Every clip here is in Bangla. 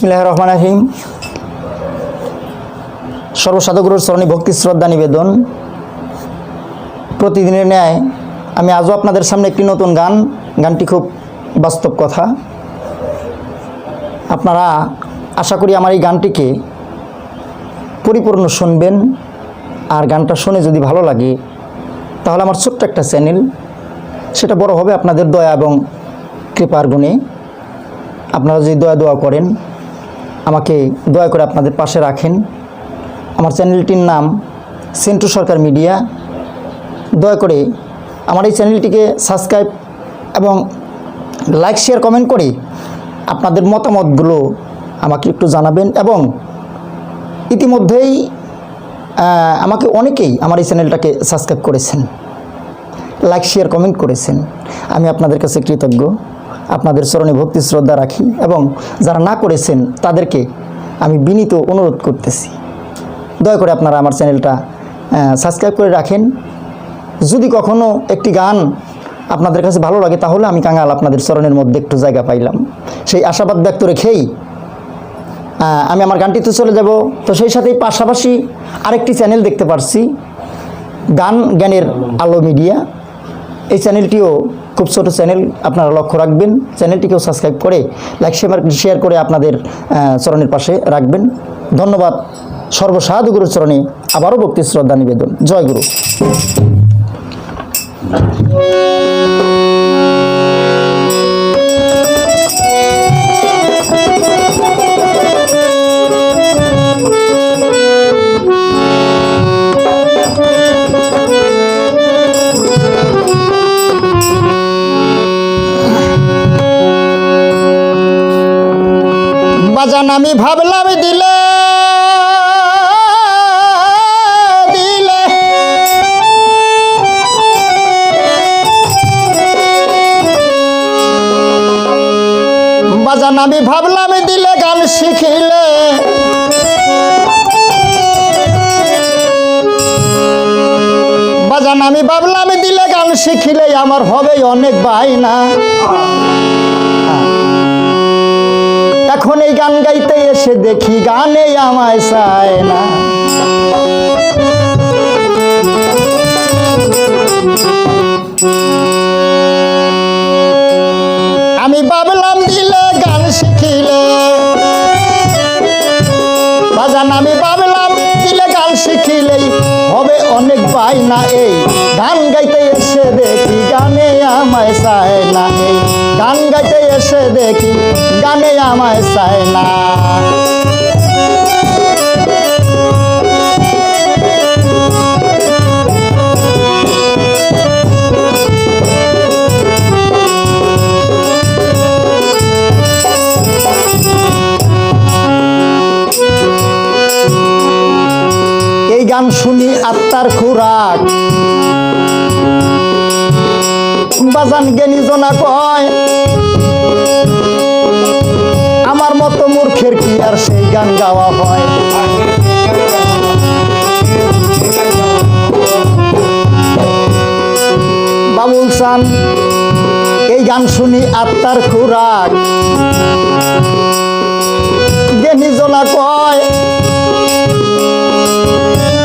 বিসমিল্লাহির রহমানির রহিম। সর্বসাধুগুরুর চরণে ভক্তি শ্রদ্ধা নিবেদন। প্রতিদিনের ন্যায় আমি আজও আপনাদের সামনে একটি নতুন গানটি খুব বাস্তব কথা। আপনারা আশা করি আমার এই গানটিকে পরিপূর্ণ শুনবেন, আর গানটা শুনে যদি ভালো লাগে তাহলে আমার ছোট্ট একটা চ্যানেল সেটা বড় হবে আপনাদের দয়া এবং কৃপার গুণে। আপনারা যদি দোয়া করেন, আমাকে দয়া করে আপনাদের পাশে রাখেন। আমার চ্যানেলটির নাম সেন্টু সরকার মিডিয়া। দয়া করে আমার এই চ্যানেলটিকে সাবস্ক্রাইব এবং লাইক শেয়ার কমেন্ট করে আপনাদের মতামতগুলো আমাকে একটু জানাবেন। এবং ইতিমধ্যেই আমাকে অনেকেই আমার এই চ্যানেলটাকে সাবস্ক্রাইব করেছেন, লাইক শেয়ার কমেন্ট করেছেন। আমি আপনাদের কাছে কৃতজ্ঞ, আপনাদের চরণে ভক্তি শ্রদ্ধা রাখি এবং যারা না করেছেন তাদেরকে আমি বিনীত অনুরোধ করতেছি, দয়া করে আপনারা আমার চ্যানেলটা সাবস্ক্রাইব করে রাখেন। যদি কখনও একটি গান আপনাদের কাছে ভালো লাগে তাহলে আমি কাঙাল আপনাদের চরণের মধ্যে একটু জায়গা পাইলাম, সেই আশাবাদ ব্যক্ত রেখেই আমি আমার গানটিতে চলে যাব। তো সেই সাথেই পাশাপাশি আরেকটি চ্যানেল দেখতে পারছি, জ্ঞানের আলো মিডিয়া। এই চ্যানেলটিও খুব ছোট চ্যানেল, আপনারা লক্ষ্য রাখবেন। চ্যানেলটিকেও সাবস্ক্রাইব করে লাইক শেয়ার করে আপনাদের চরণের পাশে রাখবেন। ধন্যবাদ। সর্বসাধুগুরুর চরণে আবারও ভক্তি শ্রদ্ধা নিবেদন। জয় গুরু। বাজান আমি ভাবলাম দিলে বাজান আমি ভাবলাম দিলে গান শিখিলে বাজান আমি ভাবলাম দিলে গান শিখিলে আমার হবে অনেক বায়না। এখন এই গান গাইতে এসে দেখি গানে আমায় চায় না। আমি ভাবলাম দিলে গান শিখিলে বাজান আমি ভাবলাম দিলে গান শিখিলেই হবে অনেক বায়না। এই গান গাইতে এসে দেখি গানে আমায় চায় না। এই গান গাইতে এসে দেখি গানে আমায় চায় না। এই গান শুনি আত্মার খুরাক, বাজান জ্ঞানী জনা কয় আমার মতো মূর্খের কি আর সেই গান গাওয়া হয়। বাবুল চান এই গান শুনি আত্মার খুরাক, জ্ঞানী জনা কয়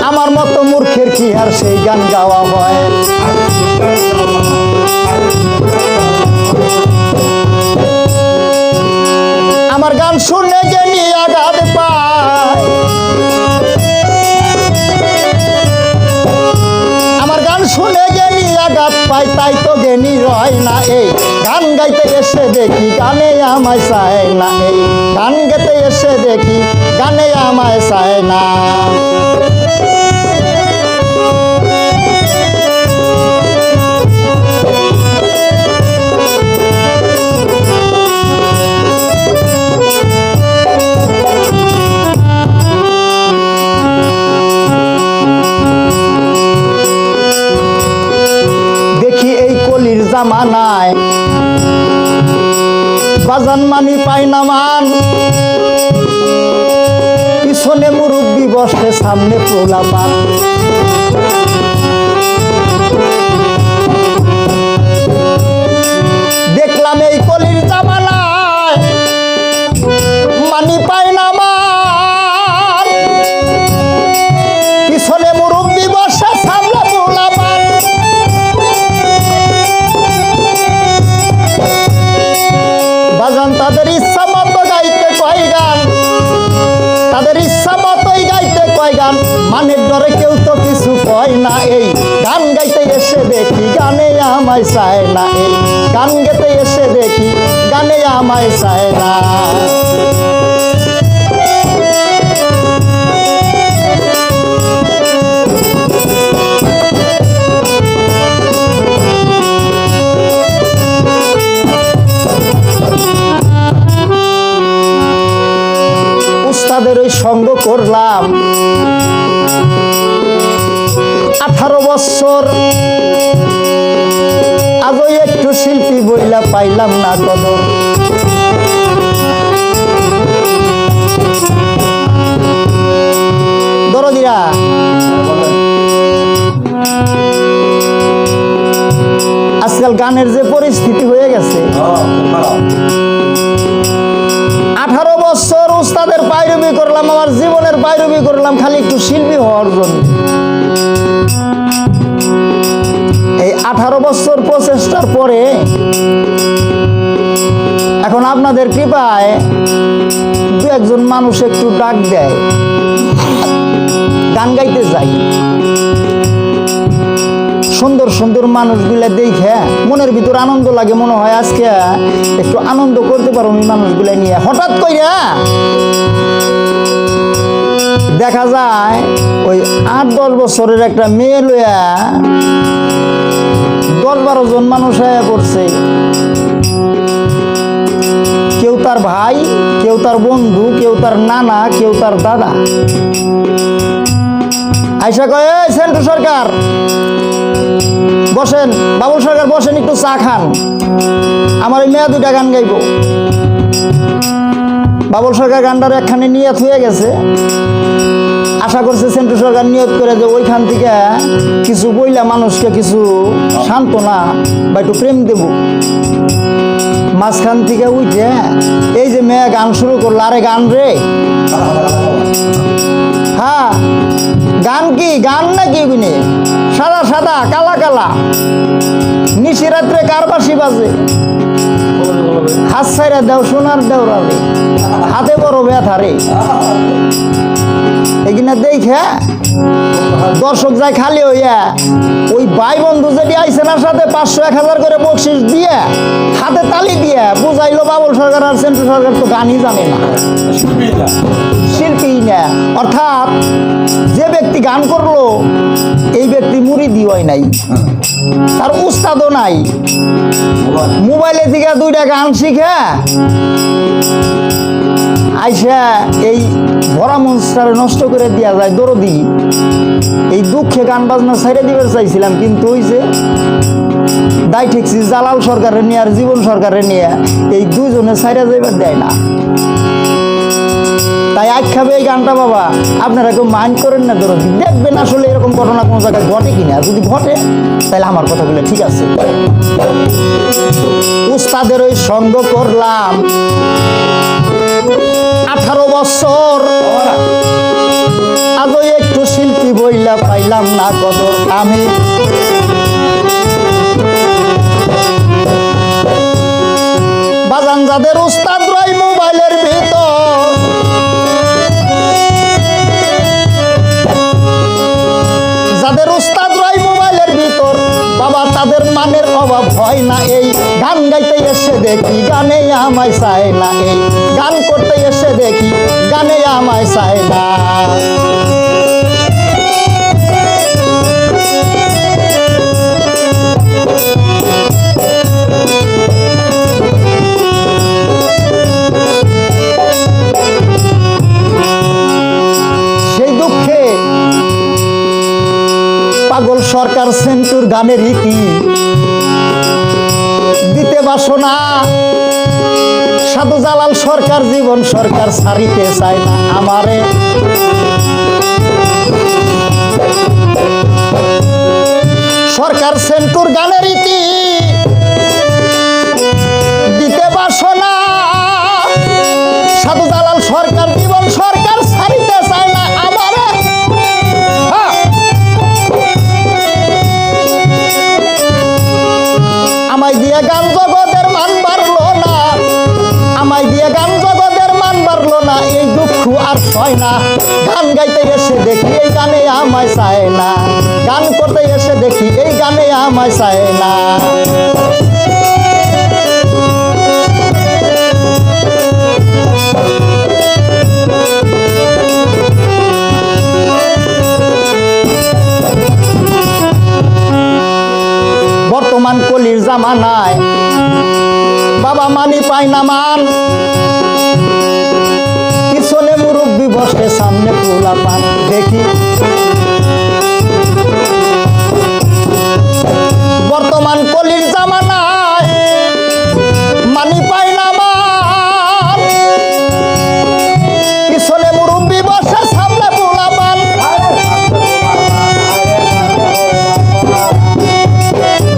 আমার মতো মূর্খের কি আর সেই গান গাওয়া হয়। আমার গান শুনে জ্ঞানী আঘাত পায়, আমার গান শুনে জ্ঞানী আঘাত পায়, তাই তো জ্ঞানী রয় না। এই গান গাইতে এসে দেখি গানে আমায় চায় না। এই গান গাইতে এসে দেখি গানে আমায় চায় না। জামানায় বাজান মানি পাই না মান, পিছনে মুরব্বি বসে সামনে পোলাপান। দেখলাম এই কলির জামানায় মানি উস্তাদের ইচ্ছা মতোই গাইতে কয় গান, মানের ডরে কেউ তো কিছু কয় না। এই গান গাইতে এসে দেখি গানে আমায় চায় না, এই গান গাইতে এসে দেখি গানে আমায় চায় না। উস্তাদের ওই সঙ্গ করলাম 18 বছর, আজও একটু শিল্পী বইলা পাইলাম না কদর। দরদিরা আজকাল গানের যে পরিস্থিতি হয়ে গেছে, 18 বছর উস্তাদের পায়রবি করলাম, আমার জীবনের পায়রবি করলাম খালি একটু শিল্পী হওয়ার জন্য। এই 18 বছর প্রচেষ্টার পরে এখন আপনাদের কৃপায় দু একজন মানুষ একটু ডাক দেয়, গান গাইতে যাই। সুন্দর সুন্দর মানুষগুলা দেখে মনের ভিতর আনন্দ লাগে, মনে হয় আজকে একটু আনন্দ করতে পারো ওই মানুষগুলা নিয়ে। হঠাৎ কইরা দেখা যায় ওই 8-10 বছরের একটা মেয়ে লইয়া 10-12 জন মানুষ হয়ে পড়ছে। কেউ তার ভাই, কেউ তার বন্ধু, কেউ তার নানা, কেউ তার দাদা। আইসা কয়, এই সেন্টু সরকার বসেন, বাবুল সরকার বসেন, একটু চা খান, আমার এই মেয়ে 2টা গান গাইব। বাবুল সরকার গানটার একখানে নিয়ত হয়ে গেছে, আশা করছে সেন্টু সরকার নিয়ত করে যে ওইখান থেকে কিছু বইলা মানুষকে কিছু সান্ত্বনা বা একটু প্রেম দেব। মাঝখান থেকে উঠে এই যে মেয়ে গান শুরু করলো, আরে গান রে, হ্যাঁ গান কি গান নাকি ওখানে সাদা সাদা কালা কালা, নিশি রাত্রে কার বাঁশি বাজে, হাত ছাইরা দেও সোনার দেওরা রে, হাতে বড় ব্যথা রে। এখানে দেখে দর্শক যায় খালি হইয়া ওই ভাই বন্ধু যেটি আইসে না সাথে 500-1000 করে বকশিস দিয়ে হাতে তালি দিয়ে বুঝাইলো বাবুল সরকার আর সেন্টু সরকার তো গানই জানে না, শিল্পী না। অর্থাৎ যে ব্যক্তি গান করলো এই ব্যক্তি মুরিদি হয় নাই, তার উস্তাদও নাই, মোবাইলে থেকে 2টা গান শিখে আইসা এই ভরা মনস্টারে নষ্ট করে দেওয়া যায়। দরদি এই দুঃখে গান বাজনা ছাইড়ে দিবে চাইছিলাম, কিন্তু ওই যে দায় ঠেকছি জালাল সরকারের নিয়ে আর জীবন সরকারের নিয়ে, এই দুজনে ছাইড়ে যাইবার দেয় না। তাই আখ্যাবে এই গানটা বাবা আপনারা কেউ মাইন্ড করেন না, দরদি দেখবেন আসলে এরকম ঘটনা কোনো জায়গায় ঘটে কিনা, যদি ঘটে তাহলে আমার কথাগুলো ঠিক আছে। উস্তাদের ওই সঙ্গ করলাম 18 বছর, আজও একটু শিল্পী বইলা পাইলাম না কদর। আমি বাজান যাদের উস্তাদ রাই মোবাইলের ভিতর, যাদের উস্তাদ রাই মোবাইলের ভিতর বাবা, তাদের মানের অভাব হয় না। এই গান গাইতে এসে দেখি গানে আমায় চায় না, এই গান করতে এসে দেখি গানে আমায় চায় না। সেই দুঃখে পাগল সরকার সেন্টুর গানের রীতি দিতে বাসনা, সাধু জালাল সরকার জীবন সরকার ছাড়িতে চায় না আমারে। সরকার সেন্টুর গানের রীতি দিতে বাসনা, সাধু জালাল সরকার জীবন সরকার ছাড়িতে চায় না আমারে। আমায় দিয়ে গান জগতের মান বাড়লো না, আমায় দিয়ে গান জগতের মান বাড়লো না, এই দুঃখ আর হয় না, গান গাইতে এসে দেখি এই গানে আমায় চায় না, গান করতে এসে দেখি এই গানে আমায় চায় না। বর্তমান কলির জামানায় বাবা মানি পায় না মান, পিছনে মুরব্বি বসে সামনে পোলা পান দেখি। বর্তমান কলির জামানায় মানি পায় না মান, পিছনে মুরব্বি বসে সামনে পোলা পান।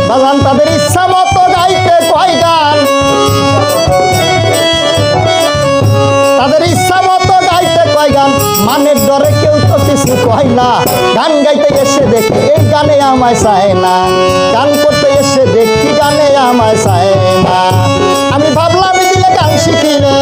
বাজান তাদের ইচ্ছা মতো গাইতে কয় গান, তাদের ইচ্ছা মতো গাইতে কয় গান, মানের ডরে কেউ তো কিছু কয় না, গান গাইতে এসে দেখি এই গানে আমায় চায় না, গান করতে এসে দেখি গানে আমায় চায় না। আমি ভাবলাম দিলে গান শিখিলে